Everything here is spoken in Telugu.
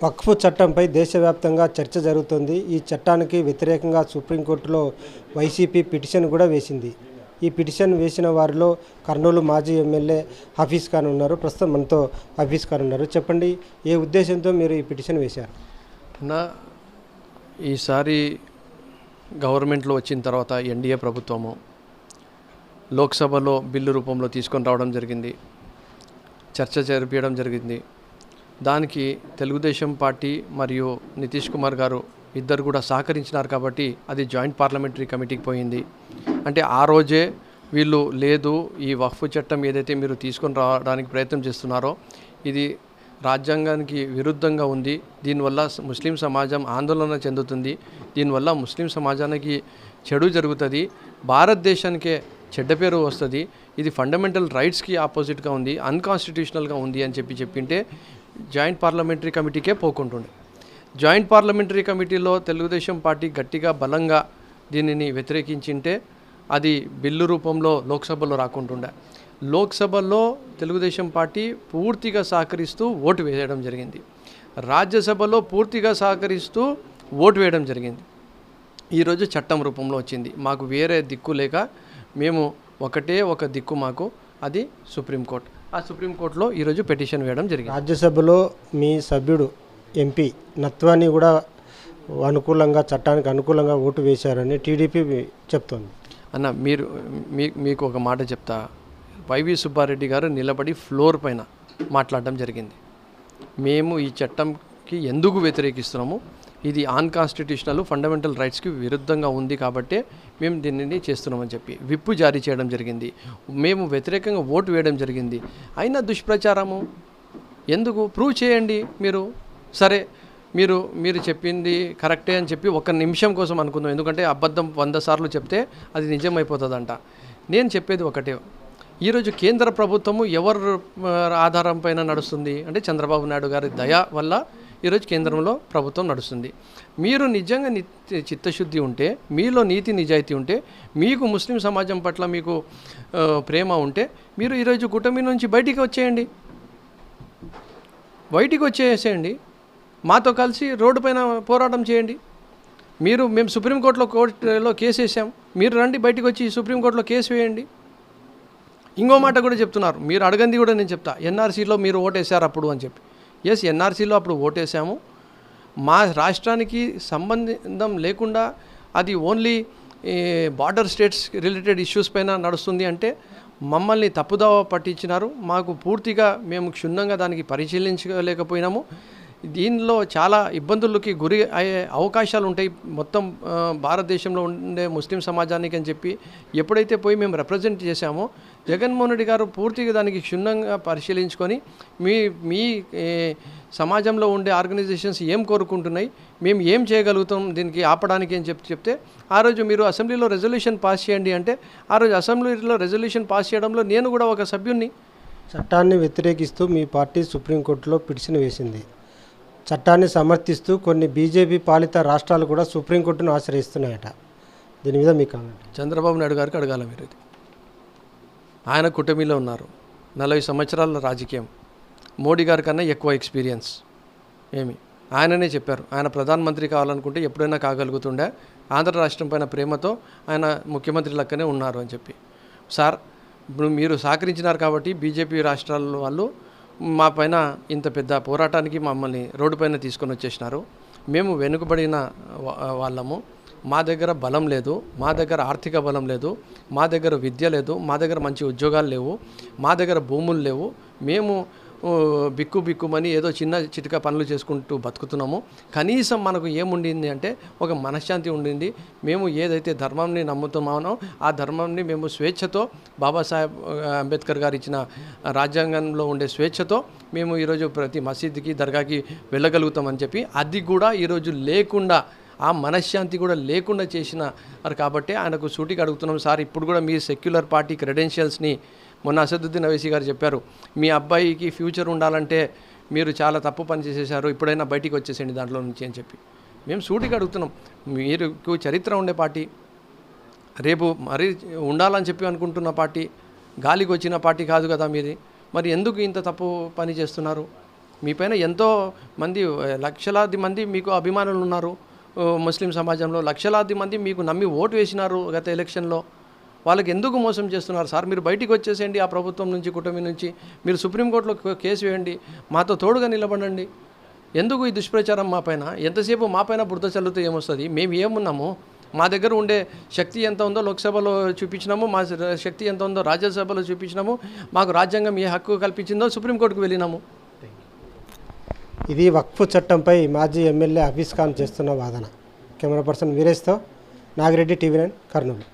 వక్ఫ్ చట్టంపై దేశవ్యాప్తంగా చర్చ జరుగుతోంది. ఈ చట్టానికి వ్యతిరేకంగా సుప్రీంకోర్టులో వైసీపీ పిటిషన్ కూడా వేసింది. ఈ పిటిషన్ వేసిన వారిలో కర్నూలు మాజీ ఎమ్మెల్యే హఫీజ్ ఖాన్ ఉన్నారు. ప్రస్తుతం మనతో హఫీజ్ ఖాన్ ఉన్నారు. చెప్పండి, ఏ ఉద్దేశంతో మీరు ఈ పిటిషన్ వేశారు? ఈసారి గవర్నమెంట్లో వచ్చిన తర్వాత ఎన్డీఏ ప్రభుత్వము లోక్సభలో బిల్లు రూపంలో తీసుకొని రావడం జరిగింది, చర్చ జరిపించడం జరిగింది. దానికి తెలుగుదేశం పార్టీ మరియు నితీష్ కుమార్ గారు ఇద్దరు కూడా సహకరించినారు కాబట్టి అది జాయింట్ పార్లమెంటరీ కమిటీకి పోయింది. అంటే ఆ రోజే వీళ్ళు లేదు, ఈ వక్ఫ్ చట్టం ఏదైతే మీరు తీసుకొని రావడానికి ప్రయత్నం చేస్తున్నారో ఇది రాజ్యాంగానికి విరుద్ధంగా ఉంది, దీనివల్ల ముస్లిం సమాజం ఆందోళన చెందుతుంది, దీనివల్ల ముస్లిం సమాజానికి చెడు జరుగుతుంది, భారతదేశానికే చెడ్డ పేరు వస్తుంది, ఇది ఫండమెంటల్ రైట్స్కి ఆపోజిట్గా ఉంది, అన్కాన్స్టిట్యూషనల్గా ఉంది అని చెప్పింటే జాయింట్ పార్లమెంటరీ కమిటీకే పోకుంటుండే. జాయింట్ పార్లమెంటరీ కమిటీలో తెలుగుదేశం పార్టీ గట్టిగా బలంగా దీనిని వ్యతిరేకించింటే అది బిల్లు రూపంలో లోక్సభలో రాకుంటుండే. లోక్సభలో తెలుగుదేశం పార్టీ పూర్తిగా సహకరిస్తూ ఓటు వేయడం జరిగింది, రాజ్యసభలో పూర్తిగా సహకరిస్తూ ఓటు వేయడం జరిగింది. ఈరోజు చట్టం రూపంలో వచ్చింది. మాకు వేరే దిక్కు లేక మేము ఒకటే ఒక దిక్కు, మాకు అది సుప్రీంకోర్టు. ఆ సుప్రీంకోర్టులో ఈరోజు పిటిషన్ వేయడం జరిగింది. రాజ్యసభలో మీ సభ్యుడు ఎంపీ నత్వాని కూడా అనుకూలంగా, చట్టానికి అనుకూలంగా ఓటు వేశారని టీడీపీ చెప్తోంది. అన్న, మీకు ఒక మాట చెప్తా. వైవి సుబ్బారెడ్డి గారు నిలబడి ఫ్లోర్ పైన మాట్లాడడం జరిగింది. మేము ఈ చట్టంకి ఎందుకు వ్యతిరేకిస్తున్నాము, ఇది అన్కాన్స్టిట్యూషనల్ ఫండమెంటల్ రైట్స్కి విరుద్ధంగా ఉంది కాబట్టే మేము దీనిని చేస్తున్నామని చెప్పి విప్పు జారీ చేయడం జరిగింది. మేము వ్యతిరేకంగా ఓటు వేయడం జరిగింది. అయినా దుష్ప్రచారము ఎందుకు? ప్రూవ్ చేయండి మీరు. సరే, మీరు చెప్పింది కరెక్టే అని చెప్పి ఒక్క నిమిషం కోసం అనుకుందాం, ఎందుకంటే అబద్ధం 100 సార్లు చెప్తే అది నిజమైపోతుందంట. నేను చెప్పేది ఒకటే, ఈరోజు కేంద్ర ప్రభుత్వము ఎవరు ఆధారం పైన నడుస్తుంది అంటే చంద్రబాబు నాయుడు గారి దయ వల్ల ఈరోజు కేంద్రంలో ప్రభుత్వం నడుస్తుంది. మీరు నిజంగా చిత్తశుద్ధి ఉంటే, మీలో నీతి నిజాయితీ ఉంటే, మీకు ముస్లిం సమాజం పట్ల మీకు ప్రేమ ఉంటే మీరు ఈరోజు కూటమి నుంచి బయటికి వచ్చేసేయండి, మాతో కలిసి రోడ్డు పైన పోరాటం చేయండి. మేము సుప్రీంకోర్టులో కేసు వేసాం, మీరు రండి బయటికి వచ్చి సుప్రీంకోర్టులో కేసు వేయండి. ఇంకో మాట కూడా చెప్తున్నారు, మీరు అడగంది కూడా నేను చెప్తా, ఎన్ఆర్సీలో మీరు ఓటేశారు అప్పుడు అని చెప్పి. ఎస్, ఎన్ఆర్సీలో అప్పుడు ఓటేసాము. మా రాష్ట్రానికి సంబంధం లేకుండా అది only border states related issues పైన నడుస్తుంది అంటే మమ్మల్ని తప్పుదావ పట్టించినారు. మాకు పూర్తిగా మేము క్షుణ్ణంగా దానికి పరిశీలించలేకపోయినాము. దీనిలో చాలా ఇబ్బందులకి గురి అయ్యే అవకాశాలు ఉంటాయి మొత్తం భారతదేశంలో ఉండే ముస్లిం సమాజానికి అని చెప్పి ఎప్పుడైతే పోయి మేము రిప్రజెంట్ చేశామో, జగన్మోహన్ రెడ్డి గారు పూర్తిగా దానికి క్షుణ్ణంగా పరిశీలించుకొని మీ సమాజంలో ఉండే ఆర్గనైజేషన్స్ ఏం కోరుకుంటున్నాయి, మేము ఏం చేయగలుగుతాం దీనికి ఆపడానికి అని చెప్తే ఆ రోజు మీరు అసెంబ్లీలో రెజల్యూషన్ పాస్ చేయండి అంటే ఆ రోజు అసెంబ్లీలో రెజల్యూషన్ పాస్ చేయడంలో నేను కూడా ఒక సభ్యుడిని. చట్టాన్ని వ్యతిరేకిస్తూ మీ పార్టీ సుప్రీంకోర్టులో పిటిషన్ వేసింది. చట్టాన్ని సమర్థిస్తూ కొన్ని బీజేపీ పాలిత రాష్ట్రాలు కూడా సుప్రీంకోర్టును ఆశ్రయిస్తున్నాయట. దీని మీద మీకు కామెంట్? చంద్రబాబు నాయుడు గారికి అడగాల మీరు. ఇది ఆయన కూటమిలో ఉన్నారు, 40 సంవత్సరాల రాజకీయం, మోడీ గారి కన్నా ఎక్కువ ఎక్స్పీరియన్స్. ఆయననే చెప్పారు, ఆయన ప్రధానమంత్రి కావాలనుకుంటే ఎప్పుడైనా కాగలుగుతుండే, ఆంధ్ర రాష్ట్రం పైన ప్రేమతో ఆయన ముఖ్యమంత్రి లెక్కనే ఉన్నారు అని చెప్పి. సార్, ఇప్పుడు మీరు సహకరించినారు కాబట్టి బీజేపీ రాష్ట్రాల వాళ్ళు మా పైన ఇంత పెద్ద పోరాటానికి మమ్మల్ని రోడ్డు పైన తీసుకొని వచ్చేసినారు. మేము వెనుకబడిన వాళ్ళము, మా దగ్గర బలం లేదు, మా దగ్గర ఆర్థిక బలం లేదు, మా దగ్గర విద్య లేదు, మా దగ్గర మంచి ఉద్యోగాలు లేవు, మా దగ్గర భూములు లేవు, మేము బిక్కుమని ఏదో చిన్న చిటిక పనులు చేసుకుంటూ బతుకుతున్నాము. కనీసం మనకు ఏముండింది అంటే ఒక మనశ్శాంతి ఉండింది. మేము ఏదైతే ధర్మాన్ని నమ్ముతున్నామో ఆ ధర్మాన్ని మేము స్వేచ్ఛతో, బాబాసాహెబ్ అంబేద్కర్ గారు ఇచ్చిన రాజ్యాంగంలో ఉండే స్వేచ్ఛతో మేము ఈరోజు ప్రతి మసీదుకి, దర్గాకి వెళ్ళగలుగుతామని చెప్పి, అది కూడా ఈరోజు లేకుండా, ఆ మనశ్శాంతి కూడా లేకుండా చేసినారు. కాబట్టి ఆయనకు సూటిగా అడుగుతున్నాం, సార్ ఇప్పుడు కూడా మీ సెక్యులర్ పార్టీ క్రెడెన్షియల్స్ని మొన్న అసదుద్దీన్ అవైసీ గారు చెప్పారు, మీ అబ్బాయికి ఫ్యూచర్ ఉండాలంటే మీరు చాలా తప్పు పని చేసేశారు, ఇప్పుడైనా బయటికి వచ్చేసేయండి దాంట్లో నుంచి అని చెప్పి మేము సూటిగా అడుగుతున్నాం. మీకు చరిత్ర ఉండే పార్టీ, రేపు మరీ ఉండాలని చెప్పి అనుకుంటున్న పార్టీ, గాలికి వచ్చిన పార్టీ కాదు కదా మీది. మరి ఎందుకు ఇంత తప్పు పని చేస్తున్నారు? మీపైన ఎంతో మంది లక్షలాది మంది మీకు అభిమానులు ఉన్నారు. ముస్లిం సమాజంలో లక్షలాది మంది మీకు నమ్మి ఓటు వేసినారు గత ఎలక్షన్లో. వాళ్ళకి ఎందుకు మోసం చేస్తున్నారు సార్? మీరు బయటికి వచ్చేసేయండి, ఆ ప్రభుత్వం నుంచి, కూటమి నుంచి. మీరు సుప్రీంకోర్టులో కేసు వేయండి, మాతో తోడుగా నిలబడండి. ఎందుకు ఈ దుష్ప్రచారం మా పైన? ఎంతసేపు మా పైన బురద చల్లుతూ ఏమొస్తుంది? మేము ఏమున్నాము? మా దగ్గర ఉండే శక్తి ఎంత ఉందో లోక్సభలో చూపించినాము, మా శక్తి ఎంత ఉందో రాజ్యసభలో చూపించినాము, మాకు రాజ్యాంగం ఏ హక్కు కల్పించిందో సుప్రీంకోర్టుకు వెళ్ళినాము. ఇది వక్ఫ్ చట్టంపై మాజీ ఎమ్మెల్యే హఫీజ్ ఖాన్ చేస్తున్న వాదన. కెమెరా పర్సన్ వీరేష్తో నాగిరెడ్డి, TV9, కర్నూలు.